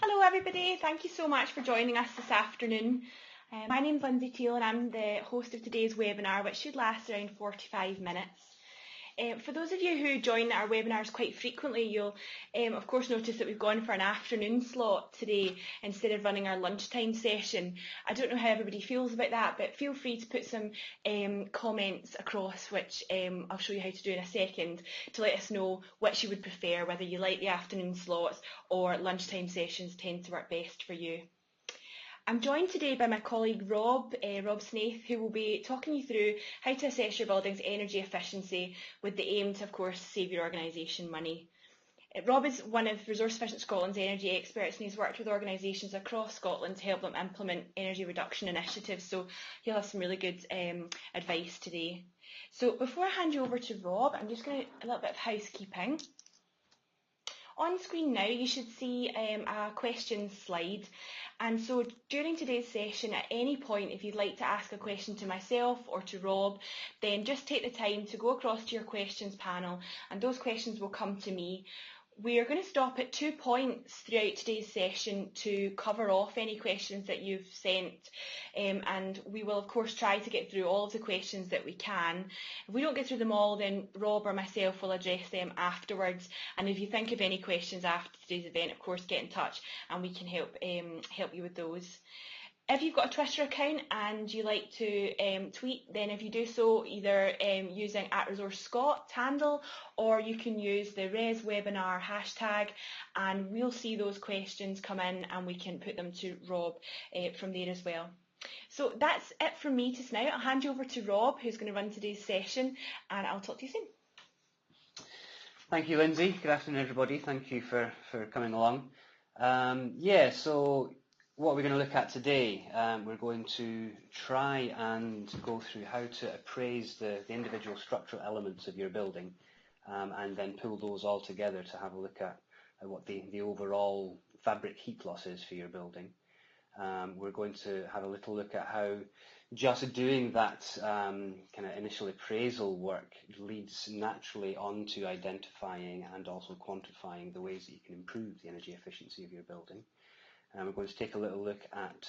Hello everybody, thank you so much for joining us this afternoon. My name's Lindsay Teal and I'm the host of today's webinar, which should last around 45 minutes. For those of you who join our webinars quite frequently, you'll of course notice that we've gone for an afternoon slot today instead of running our lunchtime session. I don't know how everybody feels about that, but feel free to put some comments across, which I'll show you how to do in a second, to let us know which you would prefer, whether you like the afternoon slots or lunchtime sessions tend to work best for you. I'm joined today by my colleague Rob Snaith, who will be talking you through how to assess your building's energy efficiency with the aim to, of course, save your organisation money. Rob is one of Resource Efficient Scotland's energy experts, and he's worked with organisations across Scotland to help them implement energy reduction initiatives, so he'll have some really good advice today. So before I hand you over to Rob, I'm just going to a little bit of housekeeping. On screen now you should see a questions slide, and so during today's session at any point if you'd like to ask a question to myself or to Rob, then just take the time to go across to your questions panel and those questions will come to me. We are going to stop at 2 points throughout today's session to cover off any questions that you've sent, and we will of course try to get through all of the questions that we can. If we don't get through them all, then Rob or myself will address them afterwards, and if you think of any questions after today's event, of course get in touch and we can help you with those. If you've got a Twitter account and you like to tweet, then if you do so either using @ResourceScot handle, or you can use the ResWebinar hashtag, and we'll see those questions come in and we can put them to Rob from there as well. So that's it from me just now. I'll hand you over to Rob, who's going to run today's session, and I'll talk to you soon. Thank you, Lindsay. Good afternoon, everybody. Thank you for coming along. So what we're going to look at today, we're going to try and go through how to appraise the individual structural elements of your building, and then pull those all together to have a look at what the overall fabric heat loss is for your building. We're going to have a little look at how just doing that kind of initial appraisal work leads naturally on to identifying and also quantifying the ways that you can improve the energy efficiency of your building. We're going to take a little look at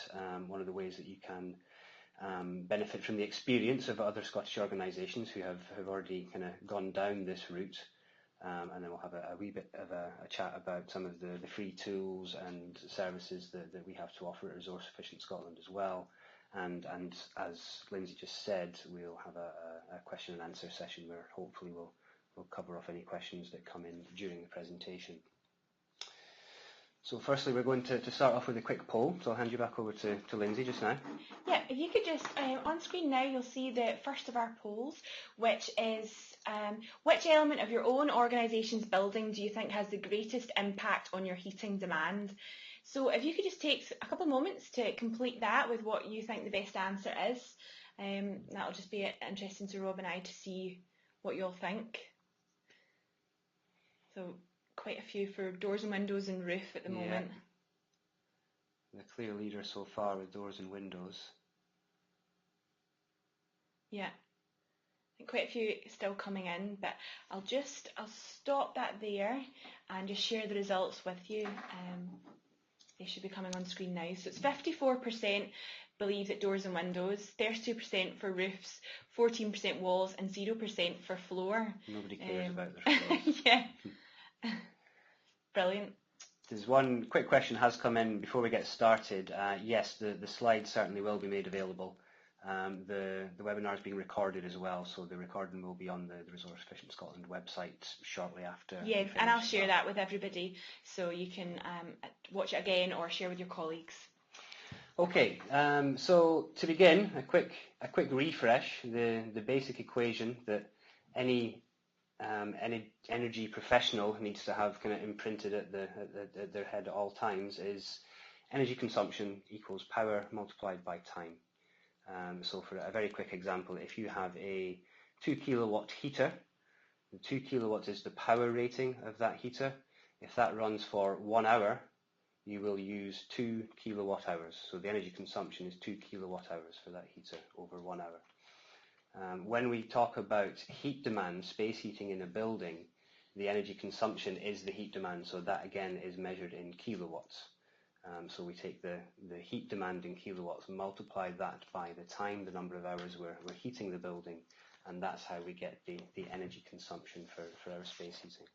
one of the ways that you can benefit from the experience of other Scottish organisations who have already kind of gone down this route, and then we'll have a wee bit of a chat about some of the free tools and services that we have to offer at Resource Efficient Scotland as well. And as Lindsay just said, we'll have a question and answer session where hopefully we'll cover off any questions that come in during the presentation. So firstly, we're going to start off with a quick poll. So I'll hand you back over to Lindsay just now. Yeah, if you could just, on screen now, you'll see the first of our polls, which is which element of your own organisation's building do you think has the greatest impact on your heating demand? So if you could just take a couple of moments to complete that with what you think the best answer is, that'll just be interesting to Rob and I to see what you'll think. So quite a few for doors and windows and roof at the moment. The clear leader so far with doors and windows. Yeah, I think quite a few still coming in, but I'll stop that there and just share the results with you. They should be coming on screen now. So it's 54% believe that doors and windows, 32% for roofs, 14% walls, and 0% for floor. Nobody cares about their floors. Yeah. Brilliant. There's one quick question has come in before we get started. Yes, the slides certainly will be made available. The webinar is being recorded as well, so the recording will be on the Resource Efficient Scotland website shortly after. Yeah, and I'll share that with everybody, so you can watch it again or share with your colleagues. Okay, so to begin, a quick refresh. The basic equation that any energy professional needs to have kind of imprinted at their head at all times is energy consumption equals power multiplied by time. So for a very quick example, if you have a 2 kilowatt heater, the 2 kilowatts is the power rating of that heater. If that runs for 1 hour, you will use 2 kilowatt hours. So the energy consumption is 2 kilowatt hours for that heater over 1 hour. When we talk about heat demand, space heating in a building, the energy consumption is the heat demand, so that again is measured in kilowatts. So we take the heat demand in kilowatts, multiply that by the time, the number of hours we're heating the building, and that's how we get the energy consumption for our space heating.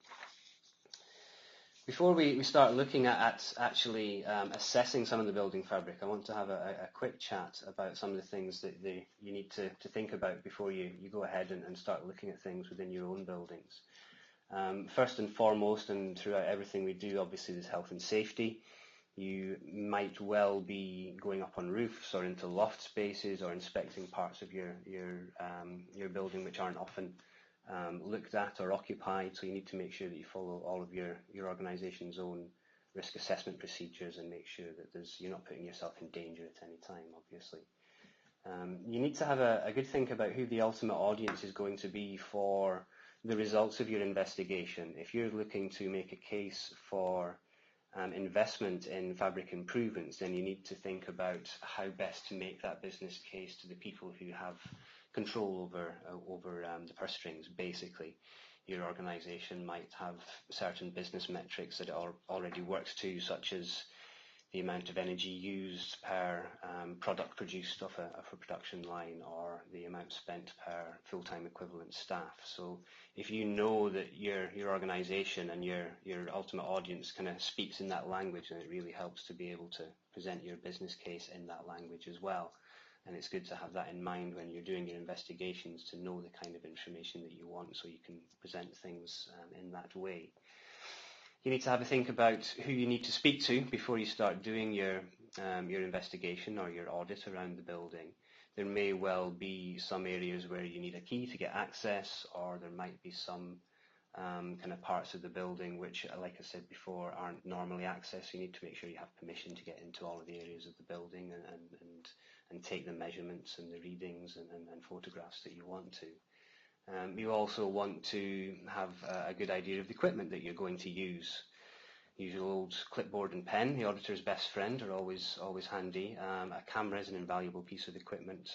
Before we start looking at actually assessing some of the building fabric, I want to have a quick chat about some of the things that you need to think about before you go ahead and start looking at things within your own buildings. First and foremost, and throughout everything we do, obviously there's health and safety. You might well be going up on roofs or into loft spaces or inspecting parts of your building which aren't often looked at or occupied, so you need to make sure that you follow all of your organisation's own risk assessment procedures and make sure that you're not putting yourself in danger at any time, obviously. You need to have a good think about who the ultimate audience is going to be for the results of your investigation. If you're looking to make a case for investment in fabric improvements, then you need to think about how best to make that business case to the people who have control over the purse strings. Basically, your organisation might have certain business metrics that it already works to, such as the amount of energy used per product produced off a production line, or the amount spent per full-time equivalent staff. So if you know that your organisation and your ultimate audience kind of speaks in that language, then it really helps to be able to present your business case in that language as well. And it's good to have that in mind when you're doing your investigations, to know the kind of information that you want so you can present things in that way. You need to have a think about who you need to speak to before you start doing your investigation or your audit around the building. There may well be some areas where you need a key to get access, or there might be some kind of parts of the building which, like I said before, aren't normally accessed. You need to make sure you have permission to get into all of the areas of the building and take the measurements and the readings and photographs that you want to. You also want to have a good idea of the equipment that you're going to use. Usual old clipboard and pen, the auditor's best friend, are always handy. A camera is an invaluable piece of equipment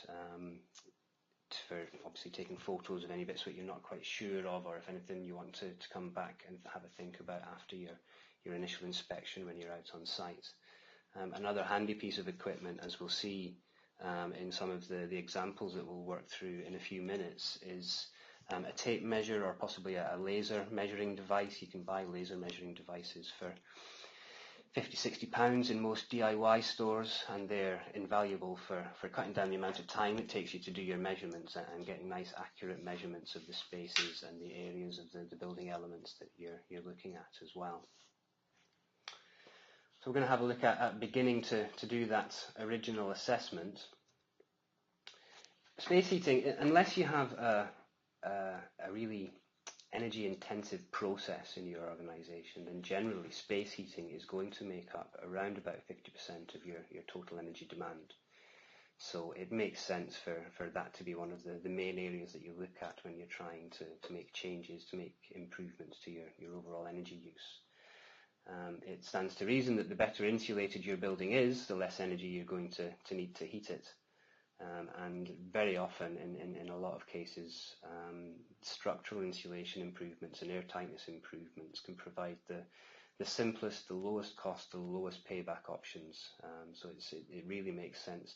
for obviously taking photos of any bits that you're not quite sure of, or if anything you want to come back and have a think about after your initial inspection when you're out on site. Another handy piece of equipment, as we'll see in some of the examples that we'll work through in a few minutes, is a tape measure, or possibly a laser measuring device. You can buy laser measuring devices for £50–60 in most DIY stores, and they're invaluable for cutting down the amount of time it takes you to do your measurements and getting nice accurate measurements of the spaces and the areas of the building elements that you're looking at as well. So we're going to have a look at beginning to do that original assessment. Space heating, unless you have a really energy intensive process in your organisation, then generally space heating is going to make up around about 50% of your total energy demand. So it makes sense for that to be one of the main areas that you look at when you're trying to make changes, to make improvements to your overall energy use. It stands to reason that the better insulated your building is, the less energy you're going to need to heat it. And very often, in a lot of cases, structural insulation improvements and air tightness improvements can provide the simplest, the lowest cost, the lowest payback options. So it really makes sense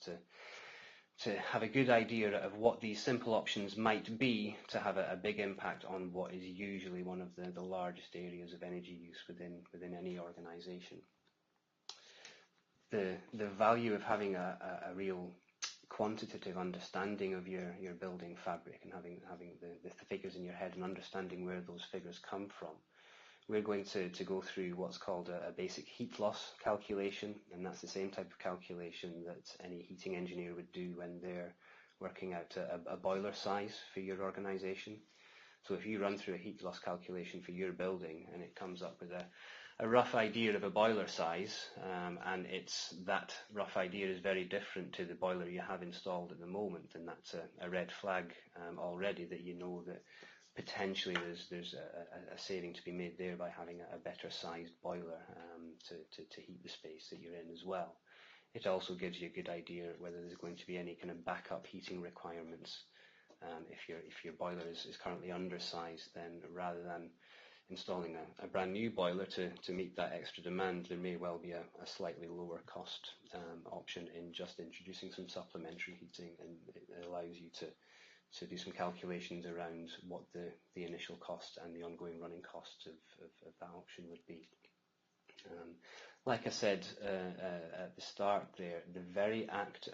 to have a good idea of what these simple options might be to have a big impact on what is usually one of the largest areas of energy use within any organisation. The value of having a real quantitative understanding of your building fabric and having the figures in your head and understanding where those figures come from. We're going to go through what's called a basic heat loss calculation, and that's the same type of calculation that any heating engineer would do when they're working out a boiler size for your organisation. So if you run through a heat loss calculation for your building and it comes up with a rough idea of a boiler size, and that rough idea is very different to the boiler you have installed at the moment, then that's a red flag already, that you know that potentially there's a saving to be made there by having a better sized boiler to heat the space that you're in as well. It also gives you a good idea whether there's going to be any kind of backup heating requirements. If your boiler is currently undersized, then rather than installing a brand new boiler to meet that extra demand, there may well be a slightly lower cost option in just introducing some supplementary heating, and it allows you to do some calculations around what the initial cost and the ongoing running costs of that option would be. Like I said at the start there, the very act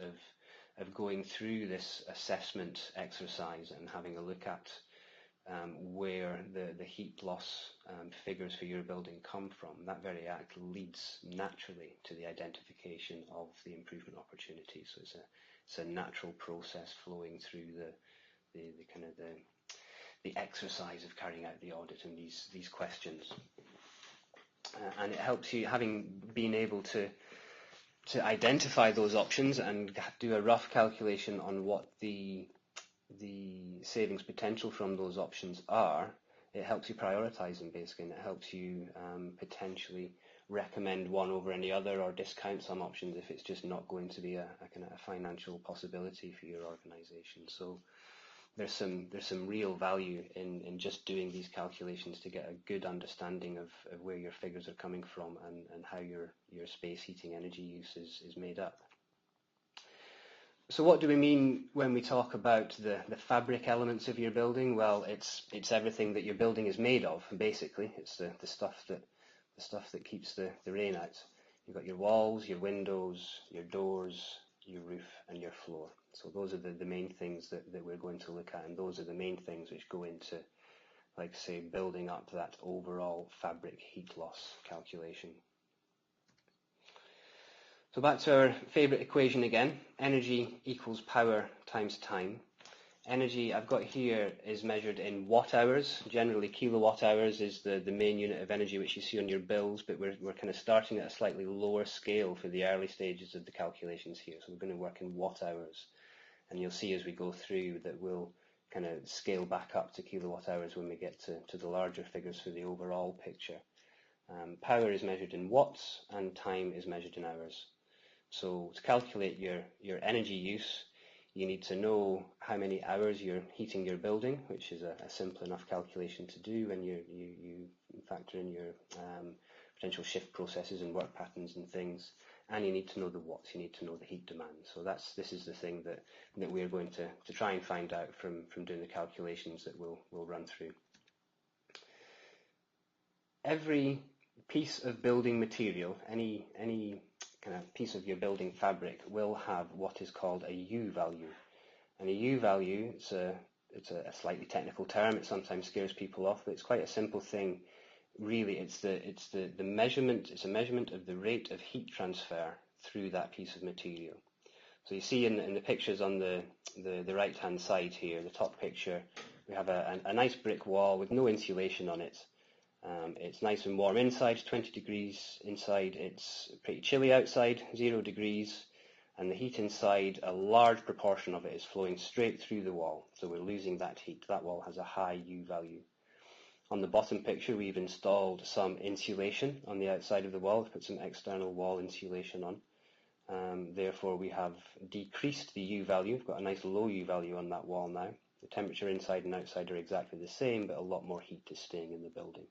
of going through this assessment exercise and having a look at where the heat loss figures for your building come from, that very act leads naturally to the identification of the improvement opportunity. So it's a natural process flowing through the exercise of carrying out the audit and these questions. And it helps you, having been able to identify those options and do a rough calculation on what the savings potential from those options are. It helps you prioritize them, basically, and it helps you potentially recommend one over any other or discount some options if it's just not going to be a financial possibility for your organization. So there's some real value in just doing these calculations to get a good understanding of where your figures are coming from and how your space heating energy use is made up. So what do we mean when we talk about the fabric elements of your building? Well, it's everything that your building is made of, basically. It's the stuff that keeps the rain out. You've got your walls, your windows, your doors, your roof and your floor. So those are the main things that we're going to look at, and those are the main things which go into, like say, building up that overall fabric heat loss calculation. So back to our favourite equation again, energy equals power times time. Energy I've got here is measured in watt hours. Generally kilowatt hours is the main unit of energy which you see on your bills, but we're kind of starting at a slightly lower scale for the early stages of the calculations here. So we're going to work in watt hours, and you'll see as we go through that we'll kind of scale back up to kilowatt hours when we get to the larger figures for the overall picture. Power is measured in watts and time is measured in hours. So to calculate your energy use, you need to know how many hours you're heating your building, which is a simple enough calculation to do when you factor in your potential shift processes and work patterns and things. And you need to know the watts, you need to know the heat demand. So this is the thing that we're going to try and find out from doing the calculations that we'll run through. Every piece of building material, any kind of piece of your building fabric will have what is called a UValue. And a UValue, it's a slightly technical term, it sometimes scares people off, but it's quite a simple thing. Really, it's the measurement, it's a measurement of the rate of heat transfer through that piece of material. So you see in the pictures on the right hand side here, the top picture, we have a nice brick wall with no insulation on it. It's nice and warm inside, 20 degrees inside. It's pretty chilly outside, 0 degrees, and the heat inside, a large proportion of it is flowing straight through the wall. So we're losing that heat. That wall has a high UValue. On the bottom picture, we've installed some insulation on the outside of the wall. We've put some external wall insulation on. Therefore, we have decreased the UValue. We've got a nice low UValue on that wall now. The temperature inside and outside are exactly the same, but a lot more heat is staying in the building.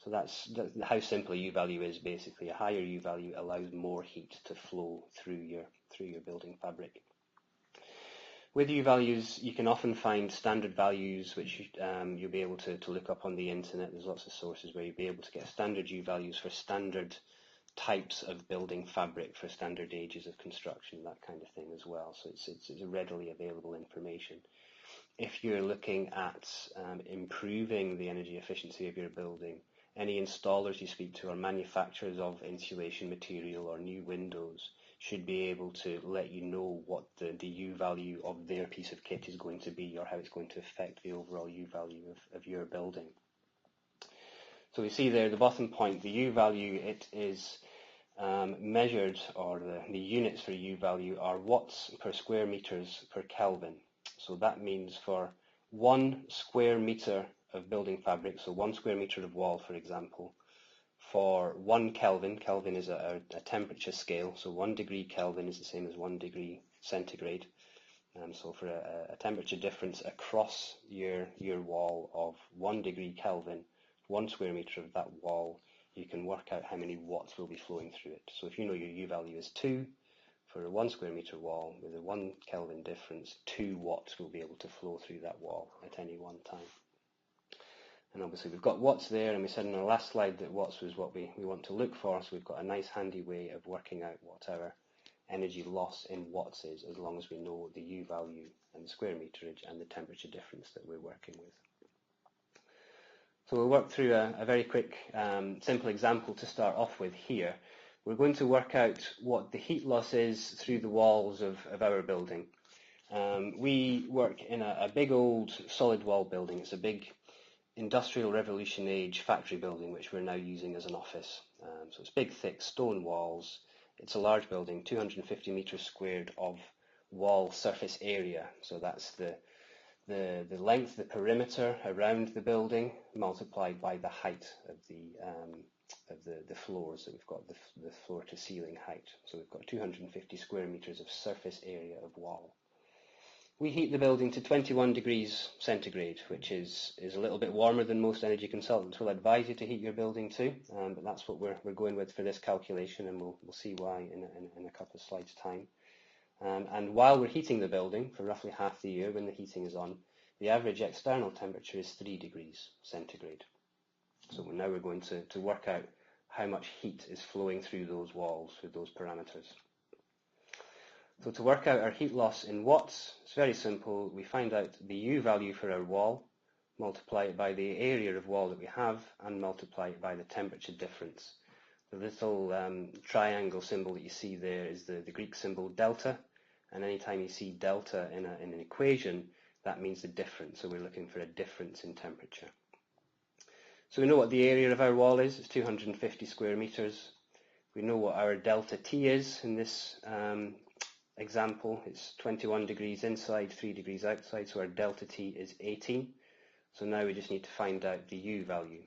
So that's how simple a UValue is, basically. A higher UValue allows more heat to flow through your building fabric. With UValues, you can often find standard values which you'll be able to look up on the internet. There's lots of sources where you'll be able to get standard UValues for standard types of building fabric for standard ages of construction, that kind of thing as well. So it's readily available information. If you're looking at improving the energy efficiency of your building, any installers you speak to or manufacturers of insulation material or new windows should be able to let you know what the UValue of their piece of kit is going to be, or how it's going to affect the overall UValue of your building. So we see there the bottom point, the UValue, it is measured, or the units for UValue are watts per square meters per Kelvin. So that means for 1 square meter of building fabric, so 1 square meter of wall, for example, for 1 Kelvin, Kelvin is a temperature scale, so 1 degree Kelvin is the same as 1 degree centigrade. So for a temperature difference across your wall of 1 degree Kelvin, 1 square metre of that wall, you can work out how many watts will be flowing through it. So if you know your U value is 2, for a 1 square metre wall with a 1 Kelvin difference, 2 watts will be able to flow through that wall at any one time. And obviously we've got watts there, and we said in our last slide that watts was what we want to look for, so we've got a nice handy way of working out what our energy loss in watts is, as long as we know the U value and the square meterage and the temperature difference that we're working with. So we'll work through a very quick, simple example to start off with here. We're going to work out what the heat loss is through the walls of our building. We work in a big old solid wall building. It's a big Industrial Revolution age factory building, which we're now using as an office. So it's big, thick stone walls. It's a large building, 250 metres squared of wall surface area. So that's the length, the perimeter around the building, multiplied by the height of the floors. So we've got the floor to ceiling height. So we've got 250 square metres of surface area of wall. We heat the building to 21 degrees centigrade, which is a little bit warmer than most energy consultants will advise you to heat your building to, but that's what we're going with for this calculation, and we'll see why in a couple of slides' time. And while we're heating the building for roughly half the year when the heating is on, the average external temperature is 3 degrees centigrade. So now we're going to work out how much heat is flowing through those walls with those parameters. So to work out our heat loss in watts, it's very simple. We find out the U value for our wall, multiply it by the area of wall that we have, and multiply it by the temperature difference. The little triangle symbol that you see there is the Greek symbol delta, and anytime you see delta in an equation, that means the difference. So we're looking for a difference in temperature. So we know what the area of our wall is. It's 250 square metres. We know what our delta T is in this example. It's 21 degrees inside, 3 degrees outside, so our delta T is 18. So now we just need to find out the U value.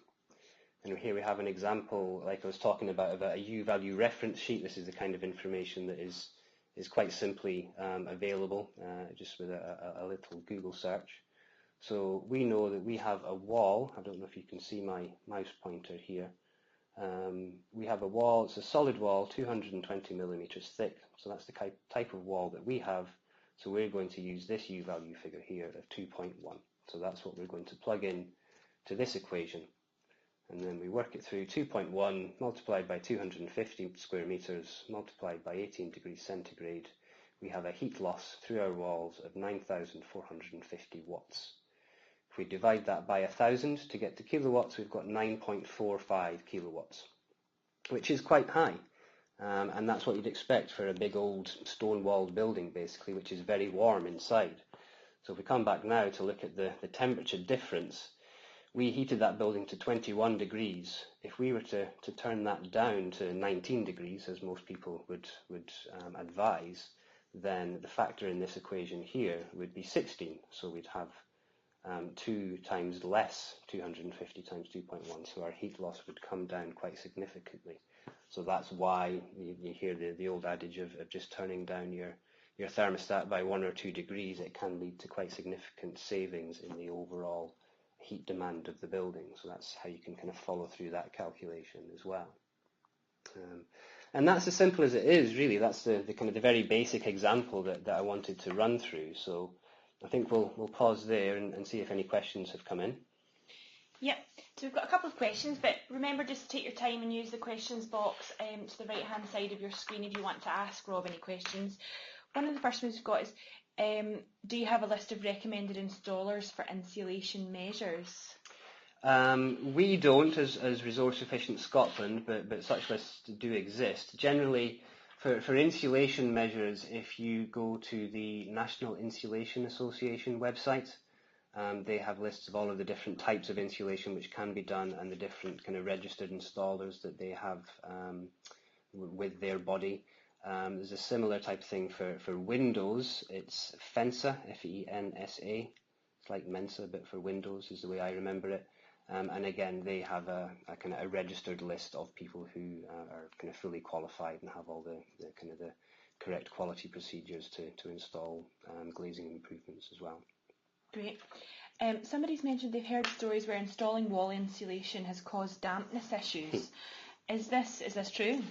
And here we have an example, like I was talking about a U value reference sheet. This is the kind of information that is quite simply available, just with a little Google search. So we know that we have a wall. I don't know if you can see my mouse pointer here. We have a wall, it's a solid wall, 220 millimetres thick, so that's the type of wall that we have. So we're going to use this U value figure here of 2.1. So that's what we're going to plug in to this equation. And then we work it through 2.1 multiplied by 250 square metres multiplied by 18 degrees centigrade. We have a heat loss through our walls of 9,450 watts. If we divide that by 1,000 to get to kilowatts, we've got 9.45 kilowatts, which is quite high. And that's what you'd expect for a big old stone-walled building, basically, which is very warm inside. So if we come back now to look at the temperature difference, we heated that building to 21 degrees. If we were to turn that down to 19 degrees, as most people would advise, then the factor in this equation here would be 16. So we'd have 2 times less, 250 times 2.1, so our heat loss would come down quite significantly. So that's why you hear the old adage of just turning down your thermostat by 1 or 2 degrees. It can lead to quite significant savings in the overall heat demand of the building. So that's how you can kind of follow through that calculation as well. And that's as simple as it is, really. That's the kind of the very basic example that I wanted to run through. So I think we'll pause there and see if any questions have come in. Yep, so we've got a couple of questions, but remember just to take your time and use the questions box to the right hand side of your screen if you want to ask Rob any questions. One of the first ones we've got is, do you have a list of recommended installers for insulation measures? We don't as Resource Efficient Scotland, but such lists do exist. Generally, for insulation measures, if you go to the National Insulation Association website, they have lists of all of the different types of insulation which can be done and the different kind of registered installers that they have with their body. There's a similar type of thing for windows. It's FENSA, F-E-N-S-A. It's like Mensa, but for windows is the way I remember it. And again, they have a kind of a registered list of people who are kind of fully qualified and have all the kind of the correct quality procedures to install glazing improvements as well. Great. Somebody's mentioned they've heard stories where installing wall insulation has caused dampness issues. Is this true?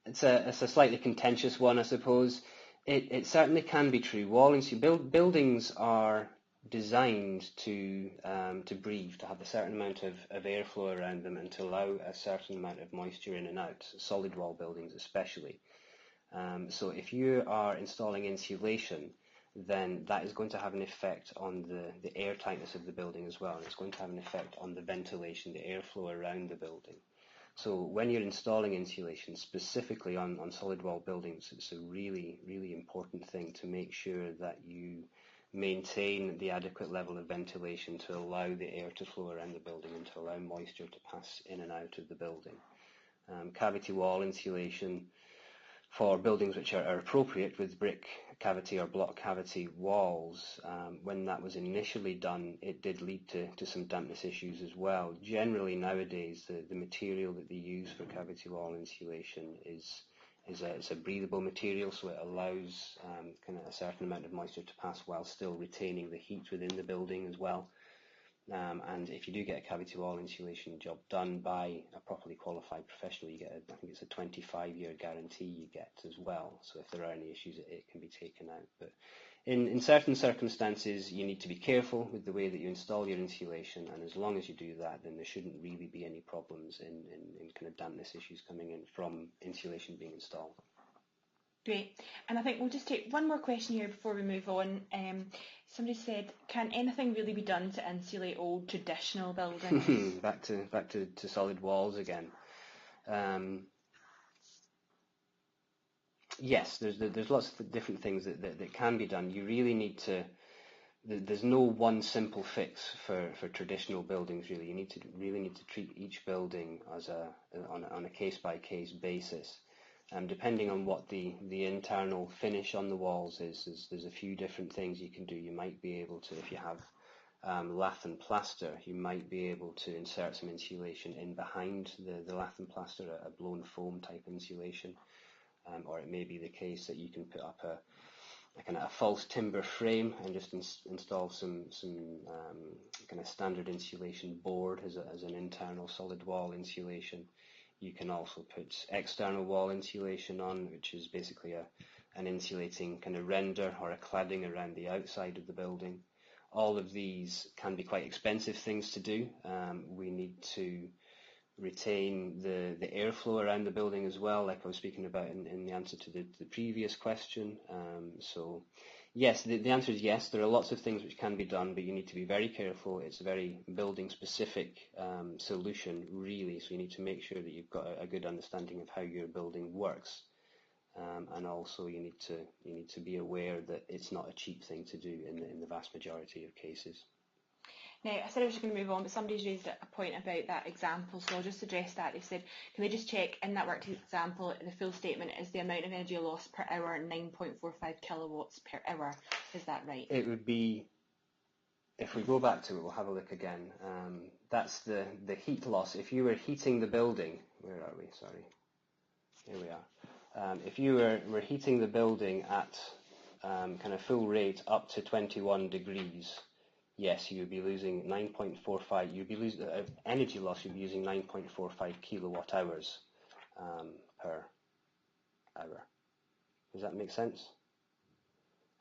It's a slightly contentious one, I suppose. It certainly can be true. Buildings are designed to breathe, to have a certain amount of airflow around them and to allow a certain amount of moisture in and out, solid wall buildings especially. So if you are installing insulation, then that is going to have an effect on the air tightness of the building as well, and it's going to have an effect on the ventilation, the airflow around the building. So when you're installing insulation, specifically on solid wall buildings, it's a really, really important thing to make sure that you maintain the adequate level of ventilation to allow the air to flow around the building and to allow moisture to pass in and out of the building. Cavity wall insulation for buildings which are appropriate with brick cavity or block cavity walls, when that was initially done, it did lead to some dampness issues as well. Generally nowadays, the material that they use for cavity wall insulation is a breathable material, so it allows kind of a certain amount of moisture to pass while still retaining the heat within the building as well. And if you do get a cavity wall insulation job done by a properly qualified professional, you get, I think it's a 25-year guarantee you get as well. So if there are any issues, it can be taken out. But in certain circumstances, you need to be careful with the way that you install your insulation. And as long as you do that, then there shouldn't really be any problems in kind of dampness issues coming in from insulation being installed. Great. And I think we'll just take one more question here before we move on. Somebody said, can anything really be done to insulate old traditional buildings? back to solid walls again. Yes, there's lots of different things that can be done. You really need to. There's no one simple fix for traditional buildings. Really, you really need to treat each building as on a case by case basis. Depending on what the internal finish on the walls is, there's a few different things you can do. You might be able to, if you have lath and plaster, you might be able to insert some insulation in behind the lath and plaster, a blown foam type insulation, or it may be the case that you can put up a kind of a false timber frame and just install some kind of standard insulation board as an internal solid wall insulation. You can also put external wall insulation on, which is basically an insulating kind of render or a cladding around the outside of the building. All of these can be quite expensive things to do. We need to retain the airflow around the building as well, like I was speaking about in the answer to the previous question. So yes, the answer is yes. There are lots of things which can be done, but you need to be very careful. It's a very building-specific solution, really. So you need to make sure that you've got a good understanding of how your building works, and also you need to be aware that it's not a cheap thing to do in the vast majority of cases. Now, I said I was just going to move on, but somebody's raised a point about that example, so I'll just address that. They said, can they just check in that work example, the full statement is the amount of energy lost per hour 9.45 kilowatts per hour. Is that right? It would be, if we go back to it, we'll have a look again. That's the heat loss. If you were heating the building, where are we? Sorry. Here we are. If you were heating the building at kind of full rate up to 21 degrees, yes, you would be losing 9.45. You'd be losing energy loss. You'd be using 9.45 kilowatt hours per hour. Does that make sense?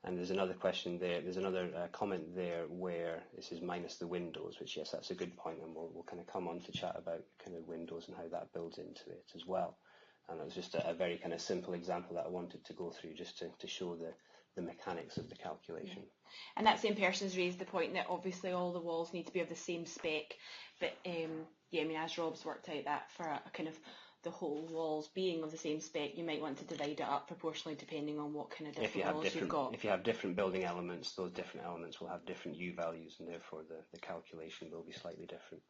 And there's another question there. There's another comment there where this is minus the windows, which yes, that's a good point, and we'll kind of come on to chat about kind of windows and how that builds into it as well. And it was just a very kind of simple example that I wanted to go through just to show the mechanics of the calculation. Yeah. And that same person's raised the point that obviously all the walls need to be of the same spec, but yeah, I mean, as Rob's worked out that for a kind of the whole walls being of the same spec, you might want to divide it up proportionally depending on what kind of different walls you've got. If you have different building elements, those different elements will have different UValues, and therefore the calculation will be slightly different.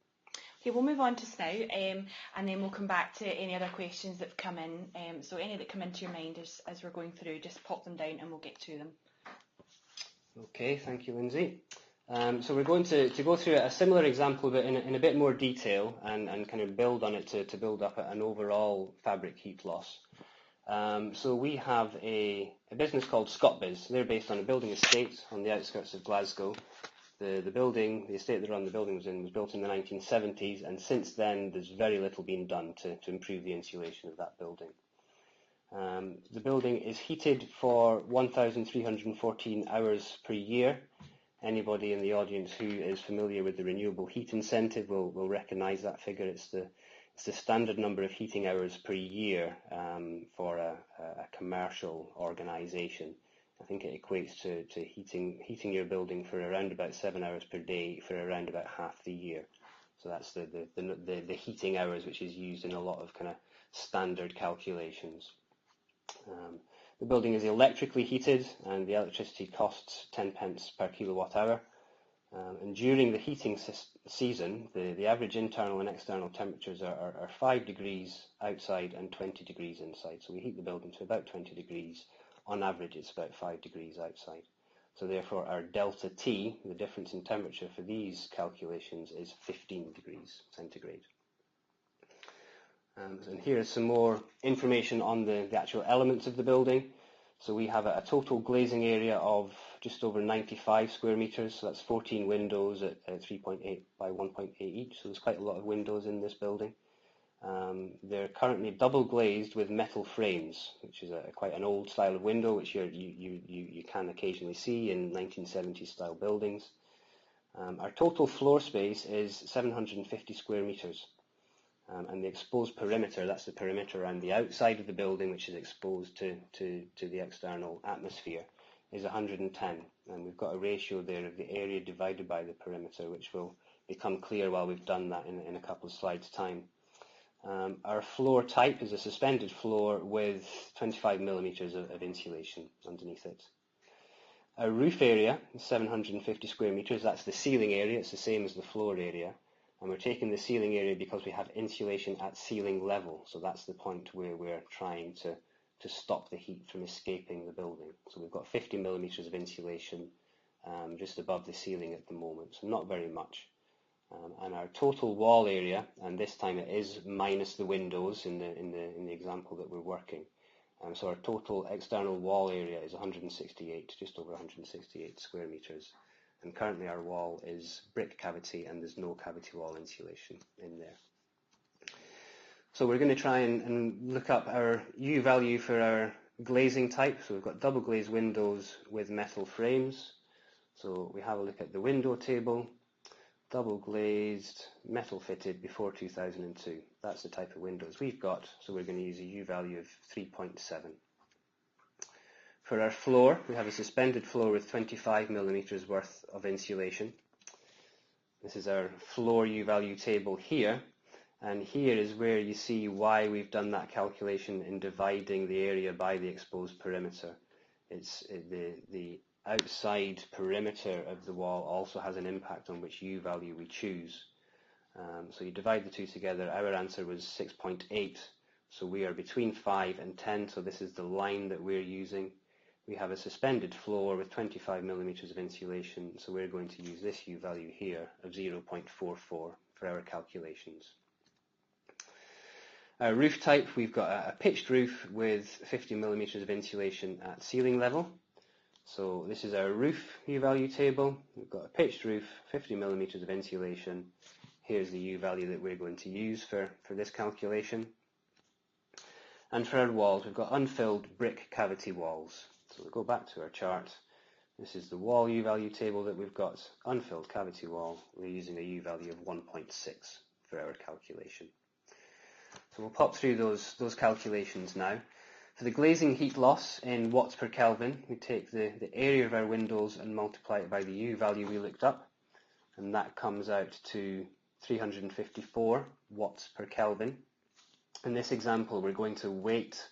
Okay, we'll move on to now, and then we'll come back to any other questions that have come in. So any that come into your mind as we're going through, just pop them down and we'll get to them. Okay, thank you, Lindsay. So we're going to go through a similar example, but in a bit more detail and kind of build on it to build up an overall fabric heat loss. So we have a a business called ScotBiz. They're based on a building estate on the outskirts of Glasgow. The estate that the building was in was built in the 1970s, and since then there's very little been done to improve the insulation of that building. The building is heated for 1,314 hours per year. Anybody in the audience who is familiar with the renewable heat incentive will recognise that figure. It's the standard number of heating hours per year for a commercial organisation. I think it equates to heating your building for around about 7 hours per day for around about half the year. So that's the heating hours which is used in a lot of kind of standard calculations. The building is electrically heated and the electricity costs 10 pence per kilowatt hour. And during the heating season, the average internal and external temperatures are 5 degrees outside and 20 degrees inside. So we heat the building to about 20 degrees. On average, it's about 5 degrees outside. So therefore, our delta T, the difference in temperature for these calculations, is 15 degrees centigrade. And here is some more information on the actual elements of the building. So we have a total glazing area of just over 95 square metres, so that's 14 windows at 3.8 by 1.8 each, so there's quite a lot of windows in this building. They're currently double glazed with metal frames, which is quite an old style of window, which you can occasionally see in 1970s style buildings. Our total floor space is 750 square metres. And the exposed perimeter, that's the perimeter around the outside of the building, which is exposed to the external atmosphere, is 110. And we've got a ratio there of the area divided by the perimeter, which will become clear while we've done that in a couple of slides' time. Our floor type is a suspended floor with 25 millimetres of insulation underneath it. Our roof area is 750 square metres. That's the ceiling area. It's the same as the floor area. And we're taking the ceiling area because we have insulation at ceiling level. So that's the point where we're trying to stop the heat from escaping the building. So we've got 50 millimetres of insulation just above the ceiling at the moment. So not very much. And our total wall area, and this time it is minus the windows in the example that we're working. So our total external wall area is 168, just over 168 square metres. And currently our wall is brick cavity and there's no cavity wall insulation in there. So we're going to try and look up our U value for our glazing type. So we've got double glazed windows with metal frames. So we have a look at the window table. Double glazed, metal fitted before 2002. That's the type of windows we've got. So we're going to use a U value of 3.7. For our floor, we have a suspended floor with 25 millimetres worth of insulation. This is our floor U value table here, and here is where you see why we've done that calculation in dividing the area by the exposed perimeter. It's the outside perimeter of the wall also has an impact on which U value we choose. So you divide the two together, our answer was 6.8, so we are between 5 and 10, so this is the line that we're using. We have a suspended floor with 25 millimetres of insulation, so we're going to use this U value here of 0.44 for our calculations. Our roof type, we've got a pitched roof with 50 millimetres of insulation at ceiling level. So this is our roof U value table. We've got a pitched roof, 50 millimetres of insulation. Here's the U value that we're going to use for this calculation. And for our walls, we've got unfilled brick cavity walls. So we'll go back to our chart. This is the wall U value table that we've got, unfilled cavity wall. We're using a U value of 1.6 for our calculation. So we'll pop through those calculations now. For the glazing heat loss in watts per Kelvin, we take the area of our windows and multiply it by the U value we looked up, and that comes out to 354 watts per Kelvin. In this example, we're going to wait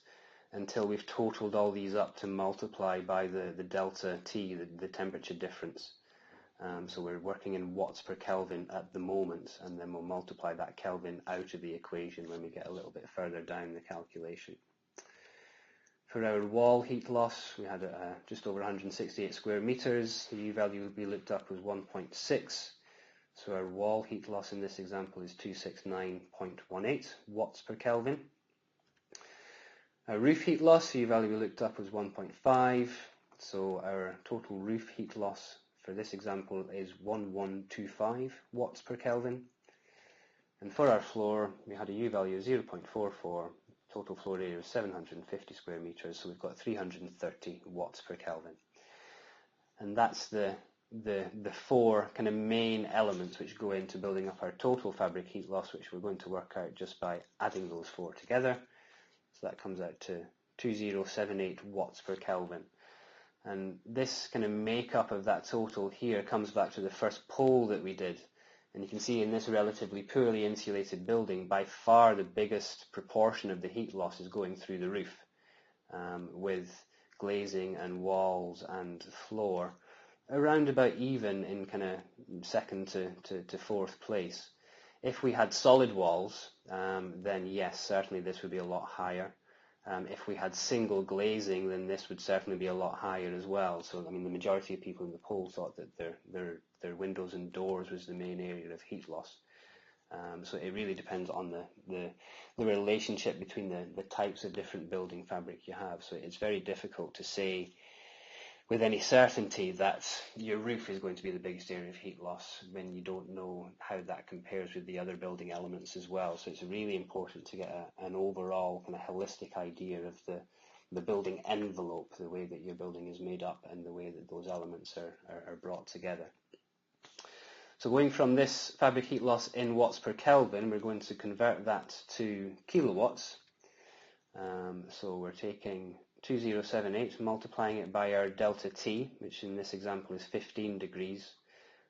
until we've totaled all these up to multiply by the delta T, the temperature difference. So we're working in watts per Kelvin at the moment, and then we'll multiply that Kelvin out of the equation when we get a little bit further down the calculation. For our wall heat loss, we had just over 168 square metres. The U value we looked up was 1.6. So our wall heat loss in this example is 269.18 watts per Kelvin. Our roof heat loss, the U-value we looked up was 1.5, so our total roof heat loss for this example is 1125 watts per Kelvin. And for our floor, we had a U-value of 0.44, total floor area of 750 square meters, so we've got 330 watts per Kelvin. And that's the four kind of main elements which go into building up our total fabric heat loss, which we're going to work out just by adding those four together. So that comes out to 2078 watts per Kelvin. And this kind of makeup of that total here comes back to the first poll that we did. And you can see in this relatively poorly insulated building, by far the biggest proportion of the heat loss is going through the roof, with glazing and walls and floor around about even in kind of second to fourth place. If we had solid walls, then yes, certainly this would be a lot higher. If we had single glazing, then this would certainly be a lot higher as well. So, I mean, the majority of people in the poll thought that their windows and doors was the main area of heat loss. So it really depends on the relationship between the types of different building fabric you have. So it's very difficult to say with any certainty that your roof is going to be the biggest area of heat loss when you don't know how that compares with the other building elements as well. So it's really important to get an overall kind of holistic idea of the building envelope, the way that your building is made up and the way that those elements are brought together. So going from this fabric heat loss in watts per Kelvin, we're going to convert that to kilowatts. So we're taking 2078, multiplying it by our delta T, which in this example is 15 degrees.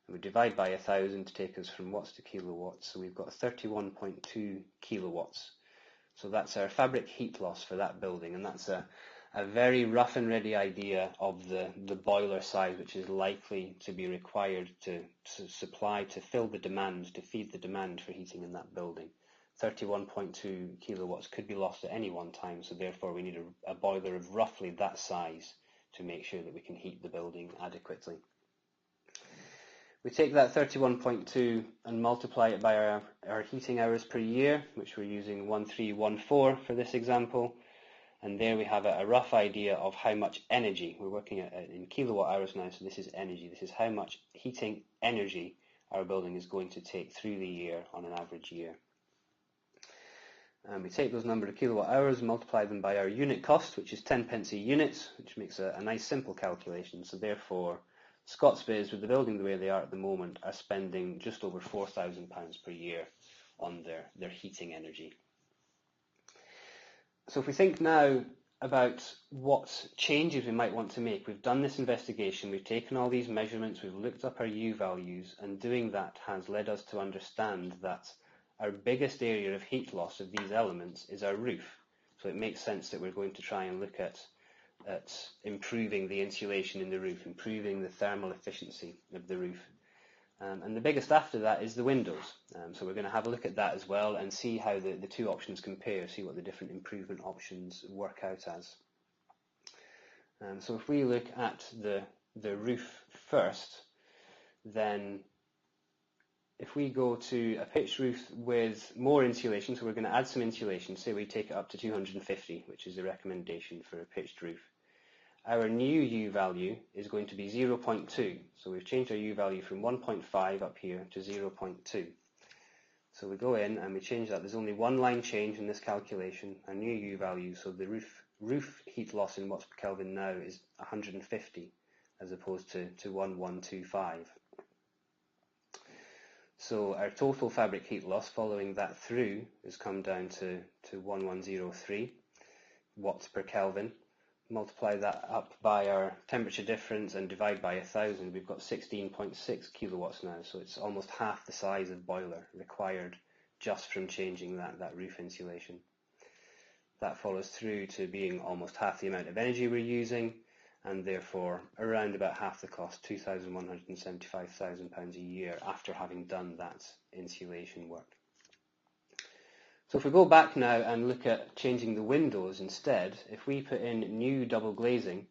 And we divide by 1,000 to take us from watts to kilowatts. So we've got 31.2 kilowatts. So that's our fabric heat loss for that building. And that's a very rough and ready idea of the boiler size, which is likely to be required to supply, to fill the demand, to feed the demand for heating in that building. 31.2 kilowatts could be lost at any one time, so therefore we need a boiler of roughly that size to make sure that we can heat the building adequately. We take that 31.2 and multiply it by our heating hours per year, which we're using 1314 for this example, and there we have a rough idea of how much energy, we're working in kilowatt hours now, so this is energy, this is how much heating energy our building is going to take through the year on an average year. And we take those number of kilowatt hours and multiply them by our unit cost, which is 10 pence a unit, which makes a nice simple calculation. So therefore, Scots Bays, with the building the way they are at the moment, are spending just over £4,000 per year on their heating energy. So if we think now about what changes we might want to make, we've done this investigation, we've taken all these measurements, we've looked up our U-values, and doing that has led us to understand that our biggest area of heat loss of these elements is our roof. So it makes sense that we're going to try and look at improving the insulation in the roof, improving the thermal efficiency of the roof. And the biggest after that is the windows. So we're going to have a look at that as well and see how the two options compare, see what the different improvement options work out as. So if we look at the roof first, then if we go to a pitched roof with more insulation, so we're going to add some insulation, say we take it up to 250, which is the recommendation for a pitched roof. Our new U-value is going to be 0.2, so we've changed our U-value from 1.5 up here to 0.2. So we go in and we change that. There's only one line change in this calculation, our new U-value, so the roof heat loss in watts per Kelvin now is 150 as opposed to 1125. So our total fabric heat loss following that through has come down to 1103 watts per Kelvin. Multiply that up by our temperature difference and divide by 1,000, we've got 16.6 kilowatts now, so it's almost half the size of boiler required just from changing that roof insulation. That follows through to being almost half the amount of energy we're using, and therefore around about half the cost, £2,175,000 a year after having done that insulation work. So if we go back now and look at changing the windows instead, if we put in new double glazing,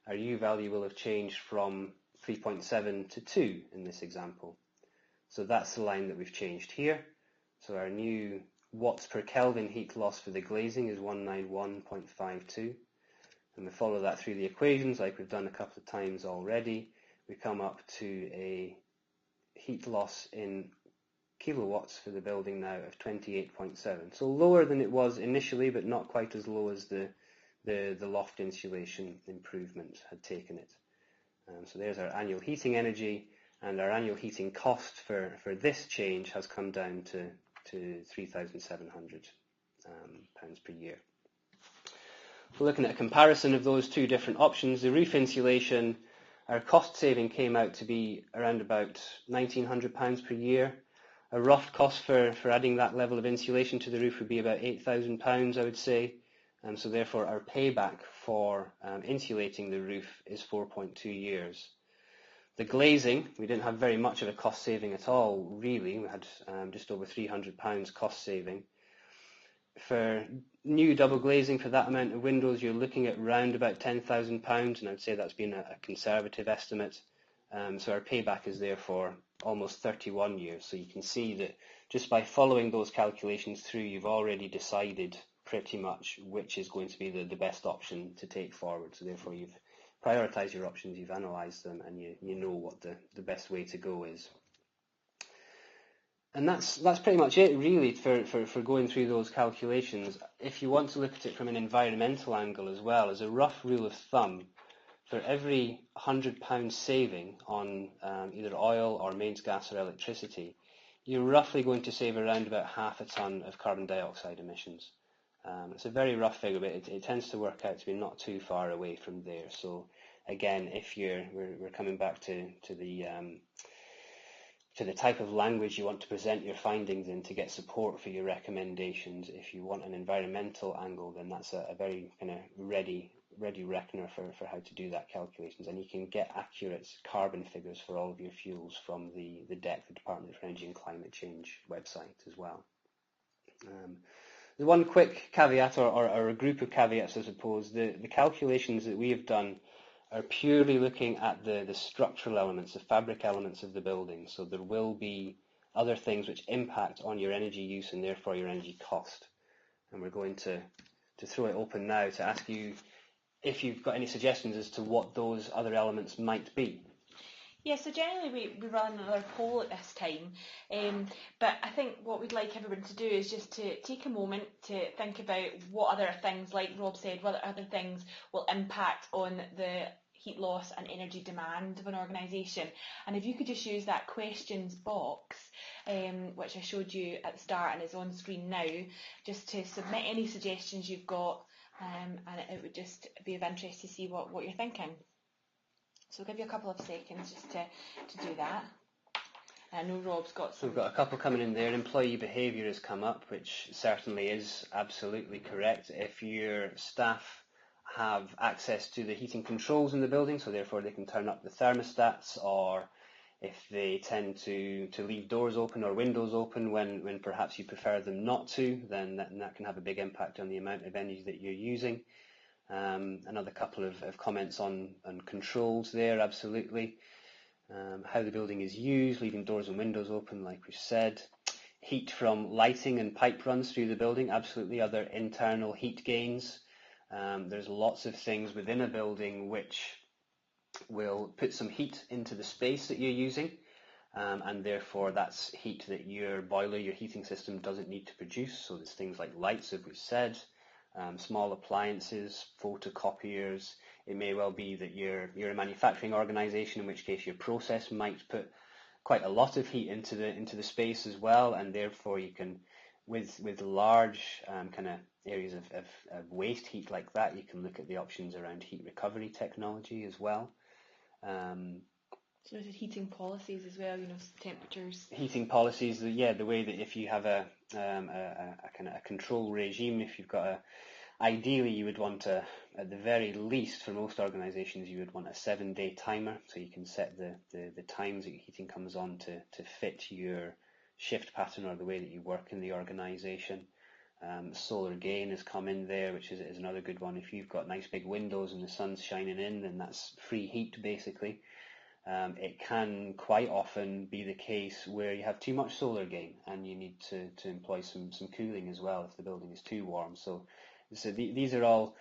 our U-value will have changed from 3.7 to 2 in this example. So that's the line that we've changed here. So our new watts per Kelvin heat loss for the glazing is 191.52. And we follow that through the equations like we've done a couple of times already. We come up to a heat loss in kilowatts for the building now of 28.7. So lower than it was initially, but not quite as low as the loft insulation improvement had taken it. So there's our annual heating energy, and our annual heating cost for this change has come down to £3,700 per year. So looking at a comparison of those two different options, the roof insulation, our cost saving came out to be around about £1,900 per year. A rough cost for adding that level of insulation to the roof would be about £8,000, I would say. So therefore our payback for insulating the roof is 4.2 years. The glazing, we didn't have very much of a cost saving at all, really. We had just over £300 cost saving. For new double glazing for that amount of windows, you're looking at round about £10,000, and I would say that's been a conservative estimate. So our payback is therefore almost 31 years. So you can see that just by following those calculations through, you've already decided pretty much which is going to be the best option to take forward. So therefore you've prioritised your options, you've analysed them, and you know what the best way to go is. And that's pretty much it really for going through those calculations. If you want to look at it from an environmental angle as well, as a rough rule of thumb, for every £100 saving on either oil or mains gas or electricity, you're roughly going to save around about half a tonne of carbon dioxide emissions. It's a very rough figure, but it tends to work out to be not too far away from there. So again, if we're coming back to the type of language you want to present your findings in to get support for your recommendations. If you want an environmental angle, then that's a very kind of ready reckoner for how to do that calculations, and you can get accurate carbon figures for all of your fuels from the DEC, the Department for Energy and Climate Change website as well. The one quick caveat, or a group of caveats, I suppose, the calculations that we have done are purely looking at the structural elements, the fabric elements of the building. So there will be other things which impact on your energy use and therefore your energy cost. And we're going to throw it open now to ask you if you've got any suggestions as to what those other elements might be. Yeah, so generally we run another poll at this time, but I think what we'd like everyone to do is just to take a moment to think about what other things, like Rob said, what other things will impact on the heat loss and energy demand of an organisation. And if you could just use that questions box, which I showed you at the start and is on screen now, just to submit any suggestions you've got, and it would just be of interest to see what you're thinking. So I'll give you a couple of seconds just to do that. I know Rob's got some. So we've got a couple coming in there. Employee behaviour has come up, which certainly is absolutely correct. If your staff have access to the heating controls in the building, so therefore they can turn up the thermostats, or if they tend to leave doors open or windows open when perhaps you prefer them not to, then that can have a big impact on the amount of energy that you're using. Another couple of comments on controls there, absolutely. How the building is used, leaving doors and windows open, like we've said. Heat from lighting and pipe runs through the building, absolutely. Other internal heat gains. There's lots of things within a building which will put some heat into the space that you're using, and therefore that's heat that your boiler, your heating system doesn't need to produce. So there's things like lights, as we've said. Small appliances, photocopiers. It may well be that you're a manufacturing organisation, in which case your process might put quite a lot of heat into the space as well, and therefore you can, with large kind of areas of waste heat like that, you can look at the options around heat recovery technology as well. So there's heating policies as well, temperatures. Heating policies, the way that if you have a kind of a control regime, if you've got ideally you would want at the very least for most organisations, you would want a 7-day timer, so you can set the times that your heating comes on to fit your shift pattern or the way that you work in the organisation. Solar gain has come in there, which is another good one. If you've got nice big windows and the sun's shining in, then that's free heat basically. it can quite often be the case where you have too much solar gain and you need to employ some cooling as well if the building is too warm. So these are all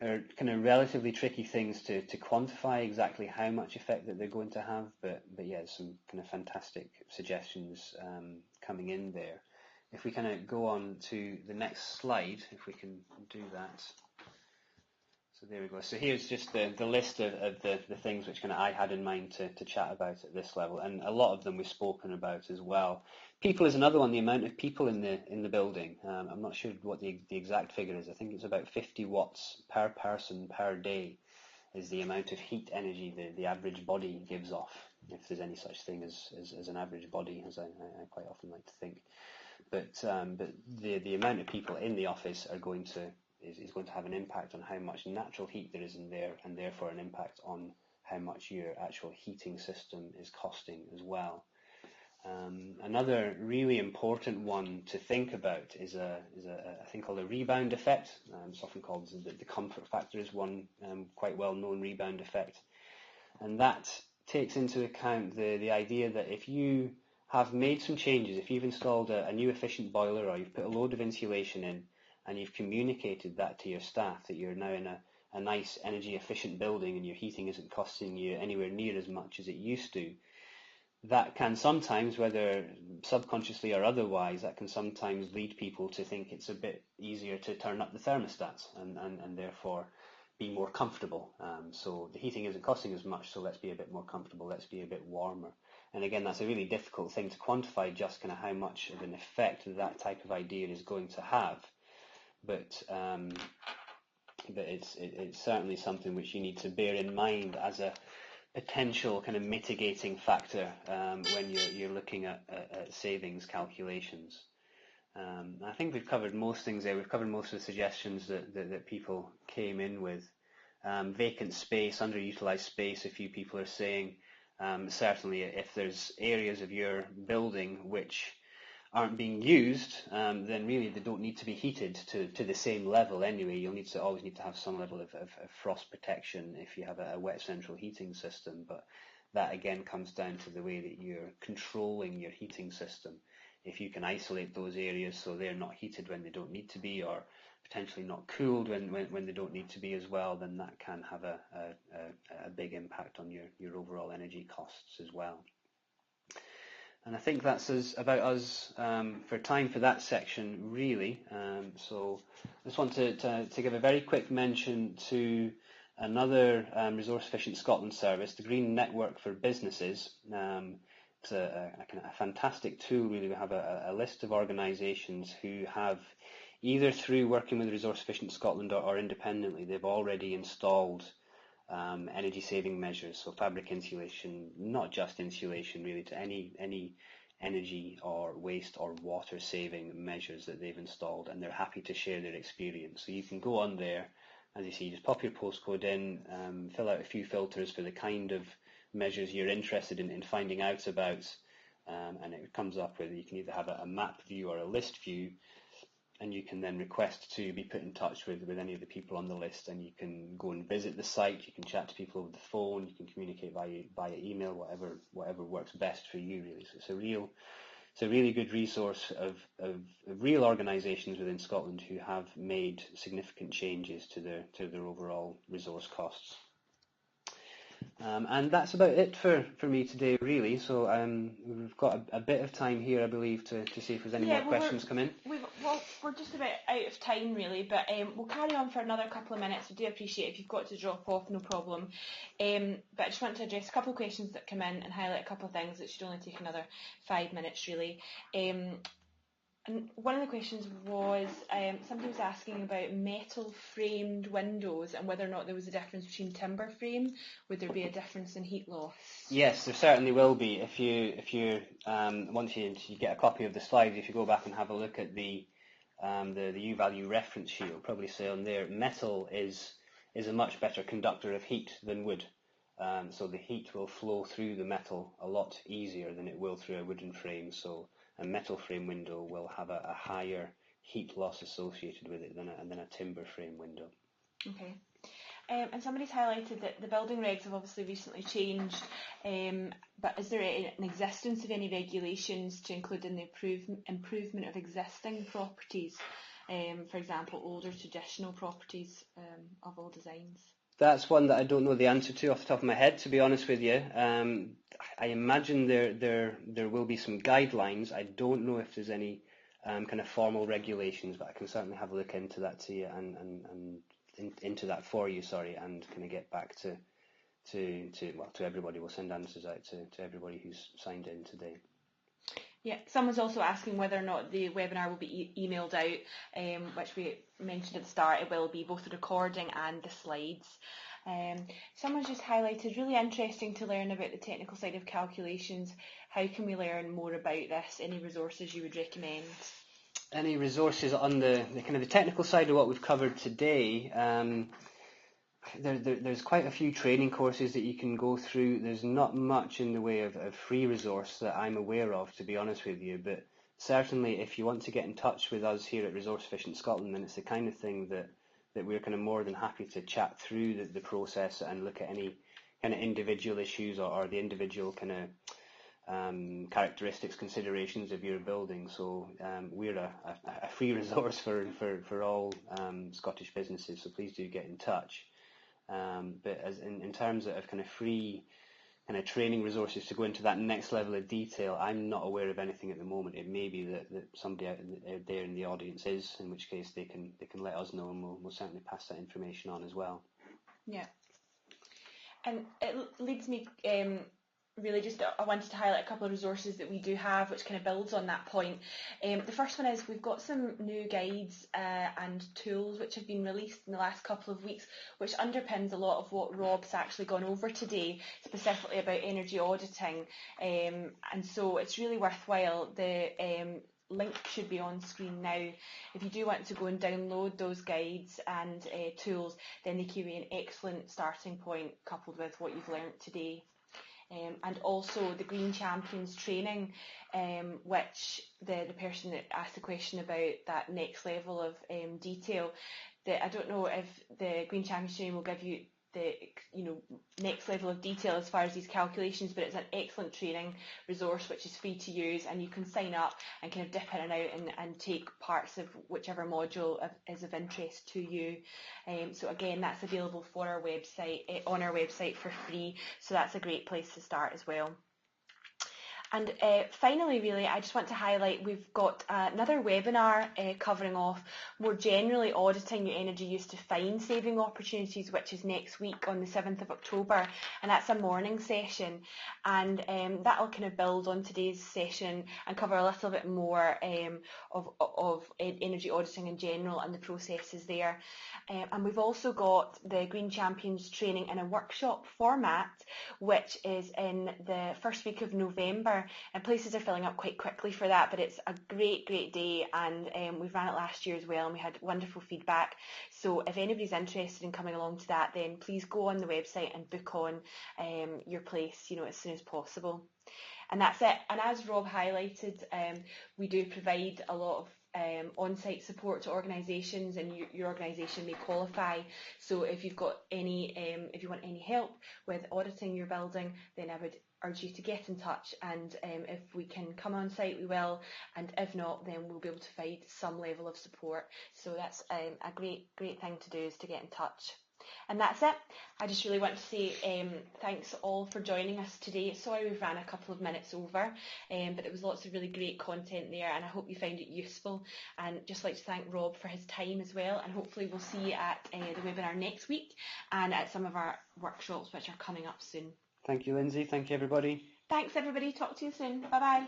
kind of relatively tricky things to quantify exactly how much effect that they're going to have, but yeah, some kind of fantastic suggestions coming in there. If we kind of go on to the next slide, if we can do that. So there we go. So here's just the list of the things which kind of I had in mind to chat about at this level, and a lot of them we've spoken about as well. People is another one. The amount of people in the building. I'm not sure what the exact figure is. I think it's about 50 watts per person per day is the amount of heat energy the average body gives off, if there's any such thing as an average body, as I quite often like to think. But the amount of people in the office are going to is going to have an impact on how much natural heat there is in there, and therefore an impact on how much your actual heating system is costing as well. Another really important one to think about is a thing called a rebound effect. It's often called the comfort factor is one quite well known rebound effect, and that takes into account the idea that if you have made some changes, if you've installed a new efficient boiler or you've put a load of insulation in, and you've communicated that to your staff that you're now in a nice energy efficient building and your heating isn't costing you anywhere near as much as it used to, that can sometimes, whether subconsciously or otherwise, that can sometimes lead people to think it's a bit easier to turn up the thermostats and therefore be more comfortable. So the heating isn't costing as much, so let's be a bit more comfortable, let's be a bit warmer. And again, that's a really difficult thing to quantify, just kind of how much of an effect that type of idea is going to have. But it's certainly something which you need to bear in mind as a potential kind of mitigating factor when you're looking at savings calculations. I think we've covered most things there. We've covered most of the suggestions that people came in with. Vacant space, underutilized space, a few people are saying. Certainly if there's areas of your building which aren't being used, then really they don't need to be heated to the same level anyway. You'll always need to have some level of frost protection if you have a wet central heating system, but that again comes down to the way that you're controlling your heating system. If you can isolate those areas so they're not heated when they don't need to be, or potentially not cooled when they don't need to be as well, then that can have a big impact on your overall energy costs as well. And I think that's about us for time for that section, really. So I just want to give a very quick mention to another Resource Efficient Scotland service, the Green Network for Businesses. It's a fantastic tool, really. We have a list of organisations who have, either through working with Resource Efficient Scotland or independently, they've already installed energy saving measures, so fabric insulation, not just insulation really, to any energy or waste or water saving measures that they've installed, and they're happy to share their experience. So you can go on there, as you see, just pop your postcode in, fill out a few filters for the kind of measures you're interested in finding out about, and it comes up with, you can either have a map view or a list view, and you can then request to be put in touch with any of the people on the list, and you can go and visit the site, you can chat to people over the phone, you can communicate via email, whatever works best for you, really. So it's a really good resource of real organisations within Scotland who have made significant changes to their overall resource costs. And that's about it for me today, really. So we've got a bit of time here, I believe, to see if there's any more questions come in. We're just about out of time, really, but we'll carry on for another couple of minutes. I do appreciate if you've got to drop off, no problem. But I just want to address a couple of questions that come in and highlight a couple of things that should only take another 5 minutes, really. And one of the questions was, somebody was asking about metal framed windows and whether or not there was a difference between timber frame. Would there be a difference in heat loss? Yes, there certainly will be. If you once you get a copy of the slides, if you go back and have a look at the UValue reference sheet, it'll probably say on there, metal is a much better conductor of heat than wood. So the heat will flow through the metal a lot easier than it will through a wooden frame. So a metal frame window will have a higher heat loss associated with it than a timber frame window. Okay. And somebody's highlighted that the building regs have obviously recently changed, but is there an existence of any regulations to include in the improvement of existing properties, for example, older traditional properties of all designs? That's one that I don't know the answer to off the top of my head, to be honest with you. I imagine there will be some guidelines. I don't know if there's any kind of formal regulations, but I can certainly have a look into that to you and into that for you, sorry, and kind of get back to everybody. We'll send answers out to everybody who's signed in today. Yeah, someone's also asking whether or not the webinar will be emailed out, which we mentioned at the start. It will be both the recording and the slides. Someone's just highlighted, really interesting to learn about the technical side of calculations. How can we learn more about this? Any resources you would recommend? Any resources on the kind of the technical side of what we've covered today? There's quite a few training courses that you can go through. There's not much in the way of free resource that I'm aware of, to be honest with you, but certainly if you want to get in touch with us here at Resource Efficient Scotland, then it's the kind of thing that we're kind of more than happy to chat through the process and look at any kind of individual issues or the individual kind of characteristics, considerations of your building. So we're a free resource for all Scottish businesses, so please do get in touch. But as in terms of kind of free kind of training resources to go into that next level of detail, I'm not aware of anything at the moment. It may be that somebody out there in the audience is, in which case they can let us know, and we'll certainly pass that information on as well. Yeah, and it leads me really just, I wanted to highlight a couple of resources that we do have which kind of builds on that point. The first one is we've got some new guides and tools which have been released in the last couple of weeks, which underpins a lot of what Rob's actually gone over today, specifically about energy auditing, and so it's really worthwhile. The link should be on screen now. If you do want to go and download those guides and tools, then they can be an excellent starting point coupled with what you've learnt today. And also the Green Champions training, which the person that asked the question about that next level of detail, that I don't know if the Green Champions training will give you the next level of detail as far as these calculations, but it's an excellent training resource which is free to use, and you can sign up and kind of dip in and out and take parts of whichever module is of interest to you. So again, that's available for our website on our website for free, so that's a great place to start as well. And finally, really, I just want to highlight we've got another webinar covering off more generally auditing your energy use to find saving opportunities, which is next week on the 7th of October, and that's a morning session, and that will kind of build on today's session and cover a little bit more of energy auditing in general and the processes there. And we've also got the Green Champions training in a workshop format, which is in the first week of November, and places are filling up quite quickly for that, but it's a great day, and we've ran it last year as well, and we had wonderful feedback. So if anybody's interested in coming along to that, then please go on the website and book on your place, as soon as possible. And that's it. And as Rob highlighted, we do provide a lot of on-site support to organisations, and your organisation may qualify. So if you've got if you want any help with auditing your building, then I would urge you to get in touch, and if we can come on site we will, and if not, then we'll be able to provide some level of support. So that's a great thing to do, is to get in touch. And that's it. I just really want to say thanks all for joining us today. Sorry we've ran a couple of minutes over, but there was lots of really great content there, and I hope you found it useful. And just like to thank Rob for his time as well, and hopefully we'll see you at the webinar next week and at some of our workshops which are coming up soon. Thank you, Lindsay. Thank you, everybody. Thanks, everybody. Talk to you soon. Bye-bye.